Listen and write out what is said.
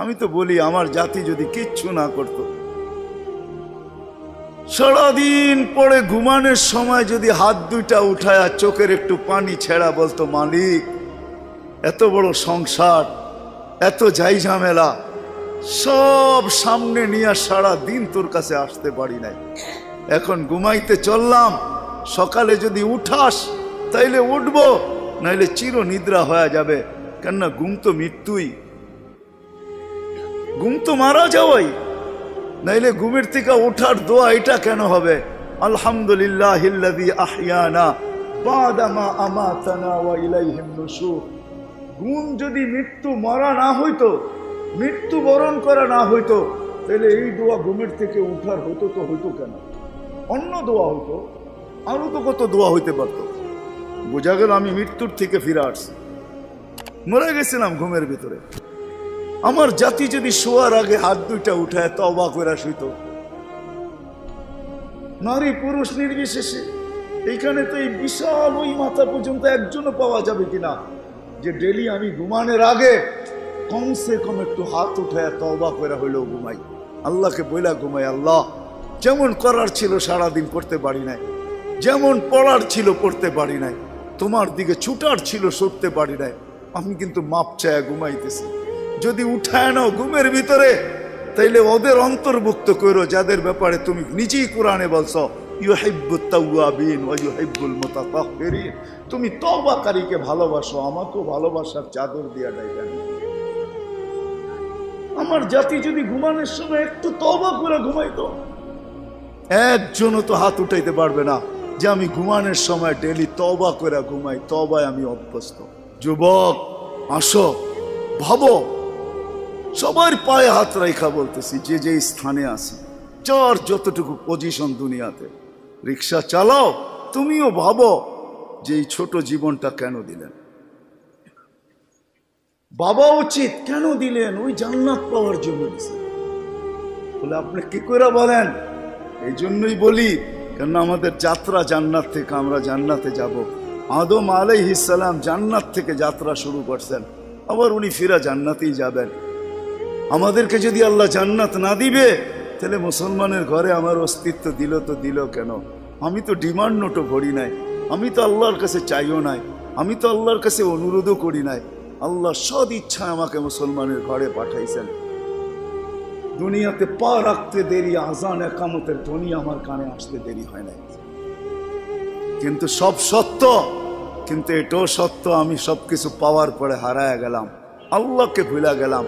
আমি তো বলি আমার জাতি যদি কিচ্ছু না করত, সারাদিন পরে ঘুমানোর সময় যদি হাত দুইটা উঠায় চোখের একটু পানি ছেড়া বলতো, মালিক এত বড় সংসার, এত যাই ঝামেলা সব সামনে নিয়ে সারা দিন তোর কাছে আসতে পারি নাই, এখন ঘুমাইতে চললাম, সকালে যদি উঠাস তাইলে উঠবো, নাইলে চির নিদ্রা হয়ে যাবে। কেননা ঘুম তো মৃত্যুই, ঘুম তো মারা যাওয়াই, নাইলে ঘুমের থেকে ওঠার দোয়া এটা কেন হবে? আলহামদুলিল্লাহিল্লাযী আহইয়ানা বাদা মা আমাতানা ওয়া ইলাইহিন নুশুর। ঘুম যদি মৃত্যু মরা না হইতো, মৃত্যু বরণ করা না হইতো, তাহলে এই দোয়া ঘুমের থেকে উঠার হতো তো হইতো কেন? অন্য দোয়া হইতো, আরো তো কত দোয়া হইতে পারত। বোঝা গেল আমি মৃত্যুর থেকে ফিরে আসছি, মরে গেছিলাম ঘুমের ভিতরে। আমার জাতি যদি শোয়ার আগে হাত দুইটা উঠায় তওবা করে শুইতো, নারী পুরুষ নির্বিশেষে, এইখানে তো এই বিশাল ওই মাথা পর্যন্ত একজনও পাওয়া যাবে কিনা যে ডেলি আমি ঘুমানোর আগে কমসে কম একটু হাত উঠায় তওবা করে হইলেও ঘুমাই, আল্লাহকে বইলা ঘুমাই, আল্লাহ যেমন করার ছিল সারাদিন করতে পারি নাই, যেমন পড়ার ছিল পড়তে পারি নাই, তোমার দিকে ছুটার ছিল ছুটতে পারি নাই, আমি কিন্তু মাপ চায় ঘুমাইতেছি। যদি উঠায় নাও ঘুমের ভিতরে, তাইলে ওদের অন্তর্ভুক্ত করো যাদের ব্যাপারে তুমি নিজেই কোরআনে বলছো ইউহিব্বুত তাওয়াবিন ওয়া ইউহিব্বুল মুতাতাহহিরিন। তুমি তওবাকারীকে ভালোবাসো, আমাকেও ভালোবাসার চাদর দিয়া ডাইকা। আমার জাতি যদি ঘুমানোর সময় একটু তওবা করে ঘুমাইতো, একজনও তো হাত উঠাইতে পারবে না যে আমি ঘুমানোর সময় ডেলি তওবা করে ঘুমাই, তওবায় আমি অভ্যস্ত। যুবক আসো, ভাবো, সবার পায়ে হাত রাখা বলতেছি, যে যে স্থানে আছি, যার যতটুকু পজিশন দুনিয়াতে, রিক্সা চালাও, তুমিও ভাবো যে এই ছোট জীবনটা কেন দিলেন? বাবা উচিত কেন দিলেন? ওই জান্নাত পাওয়ার জন্য দিলেন। বলে আপনি কি করে বলেন? এই জন্যই বলি, কেন আমাদের যাত্রা জান্নাত থেকে, আমরা জান্নাতে যাব। আদম আলাইহিস সালাম জান্নাত থেকে যাত্রা শুরু করছেন, আবার উনি ফিরা জান্নাতেই যাবেন। আমাদেরকে যদি আল্লাহ জান্নাত না দিবে, তাহলে মুসলমানের ঘরে আমার অস্তিত্ব দিল তো দিল কেন? আমি তো ডিমান্ড নোটও ভরি নাই, আমি তো আল্লাহর কাছে চাইও নাই, আমি তো আল্লাহর কাছে অনুরোধও করি নাই। আল্লাহ সদ ইচ্ছায় আমাকে মুসলমানের ঘরে পাঠাইছেন। দুনিয়াতে পা রাখতে দেরি, আজান একামতের ধ্বনি আমার কানে আসতে দেরি হয় নাই। কিন্তু সব সত্য, কিন্তু এটাও সত্য আমি সবকিছু পাওয়ার পরে হারায় গেলাম, আল্লাহকে ভুলে গেলাম।